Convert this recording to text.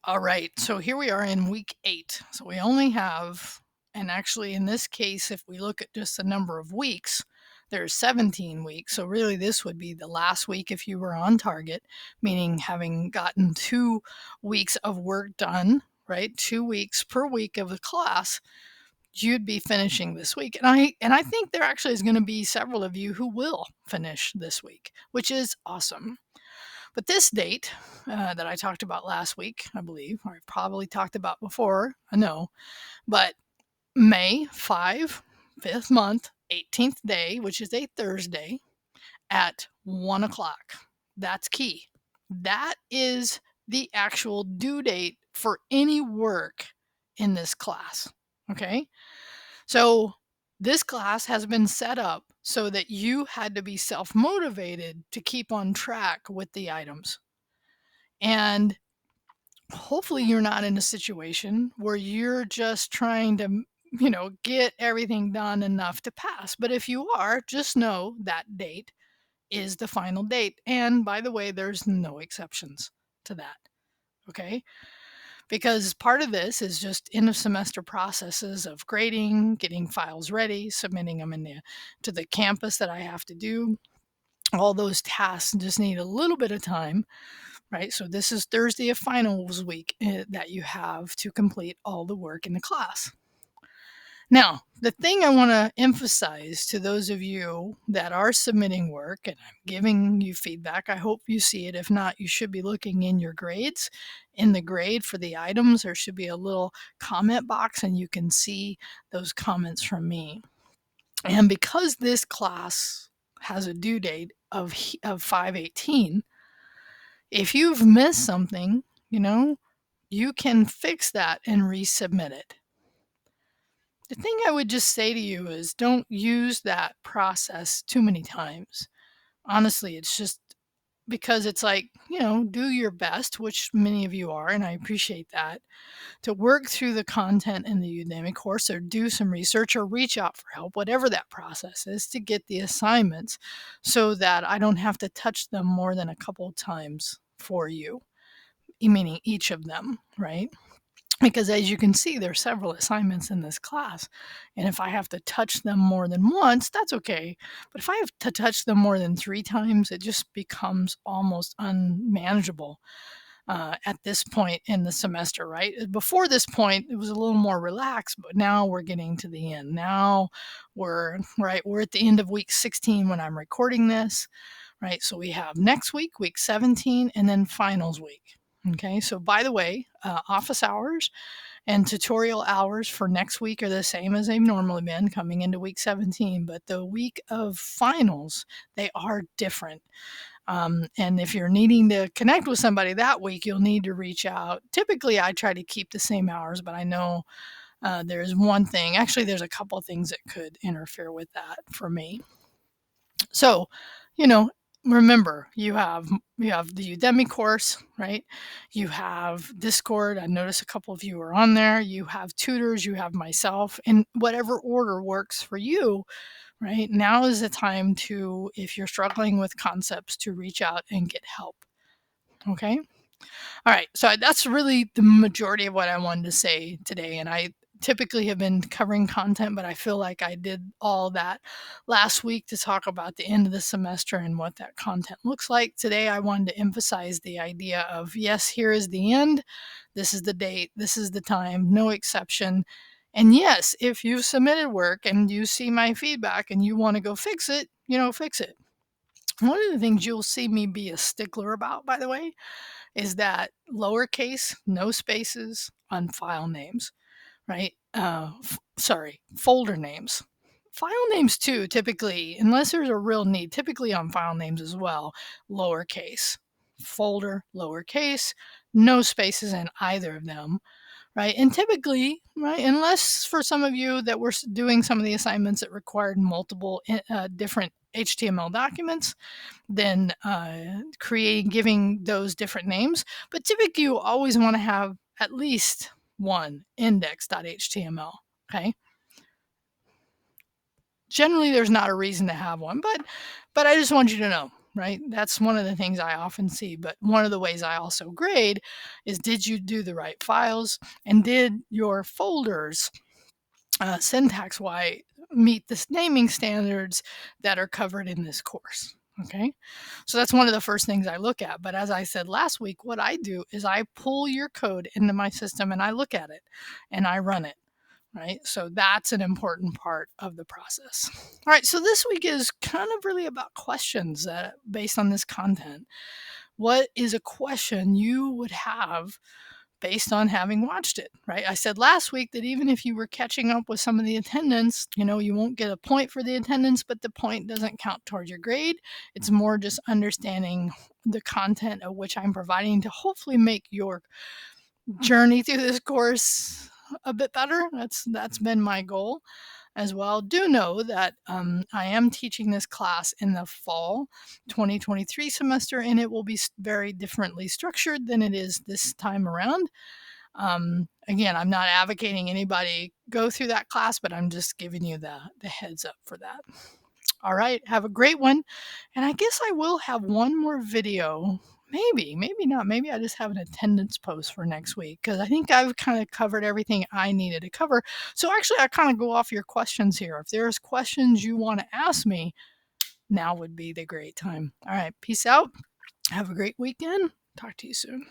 All right, so here we are in week 8. So we only have, and actually in this case, if we look at just the number of weeks, there's 17 weeks. So really, this would be the last week if you were on target, meaning having gotten 2 weeks of work done, right? 2 weeks per week of the class, you'd be finishing this week. And I think there actually is going to be several of you who will finish this week, which is awesome. But this date that I talked about last week, I believe, or I probably talked about before, I know, but May 5, 5th month, 18th day, which is a Thursday at 1 o'clock. That's key. That is the actual due date for any work in this class. Okay. So this class has been set up so that you had to be self motivated to keep on track with the items. And hopefully you're not in a situation where you're just trying to, get everything done enough to pass. But if you are, just know that date is the final date. And by the way, there's no exceptions to that. Okay. Because part of this is just end of semester processes of grading, getting files ready, submitting them to the campus that I have to do. All those tasks just need a little bit of time, right? So this is Thursday of finals week that you have to complete all the work in the class. Now, the thing I want to emphasize to those of you that are submitting work, and I'm giving you feedback, I hope you see it. If not, you should be looking in your grades. In the grade for the items, there should be a little comment box, and you can see those comments from me. And because this class has a due date of 5/18, if you've missed something, you can fix that and resubmit it. The thing I would just say to you is don't use that process too many times. Honestly, it's just because it's like, do your best, which many of you are, and I appreciate that, to work through the content in the Udemy course or do some research or reach out for help, whatever that process is, to get the assignments so that I don't have to touch them more than a couple times for you, meaning each of them, right? Because as you can see, there are several assignments in this class. And if I have to touch them more than once, that's okay. But if I have to touch them more than 3 times, it just becomes almost unmanageable at this point in the semester, right? Before this point, it was a little more relaxed, but now we're getting to the end. Now we're at the end of week 16 when I'm recording this, right? So we have next week, week 17, and then finals week. Okay, so by the way, office hours and tutorial hours for next week are the same as they've normally been coming into week 17, but the week of finals, they are different. And if you're needing to connect with somebody that week, you'll need to reach out. Typically, I try to keep the same hours, but I know there's one thing, actually, there's a couple of things that could interfere with that for me. So, remember you have the Udemy course, right? You have Discord. I notice a couple of you are on there. You have tutors, you have myself, in whatever order works for you, right? Now is the time to, if you're struggling with concepts, to reach out and get help. Okay? All right, so that's really the majority of what I wanted to say today. And I typically have been covering content, but I feel like I did all that last week to talk about the end of the semester and what that content looks like. Today, I wanted to emphasize the idea of, yes, here is the end. This is the date. This is the time. No exception. And yes, if you've submitted work and you see my feedback and you want to go fix it, fix it. One of the things you'll see me be a stickler about, by the way, is that lowercase, no spaces on file names, right? Folder names. File names too, typically, unless there's a real need, typically on file names as well, lowercase. Folder, lowercase, no spaces in either of them, right? And typically, right, unless for some of you that were doing some of the assignments that required multiple different HTML documents, then giving those different names. But typically, you always want to have at least one index.html. Okay. Generally, there's not a reason to have one, but I just want you to know right? That's one of the things I often see. But one of the ways I also grade is, did you do the right files, and did your folders syntax wise meet the naming standards that are covered in this course? Okay, so that's one of the first things I look at. But as I said last week, what I do is I pull your code into my system and I look at it and I run it. Right, so that's an important part of the process. All right, so this week is kind of really about questions that, based on this content, what is a question you would have based on having watched it, right? I said last week that even if you were catching up with some of the attendance, you won't get a point for the attendance, but the point doesn't count towards your grade. It's more just understanding the content of which I'm providing to hopefully make your journey through this course a bit better. That's been my goal as well. Do know that I am teaching this class in the fall 2023 semester, and it will be very differently structured than it is this time around. Again, I'm not advocating anybody go through that class, but I'm just giving you the heads up for that. All right, have a great one. And I guess I will have one more video. Maybe not. Maybe I just have an attendance post for next week, because I think I've kind of covered everything I needed to cover. So actually, I kind of go off your questions here. If there's questions you want to ask me, now would be the great time. All right, peace out. Have a great weekend. Talk to you soon.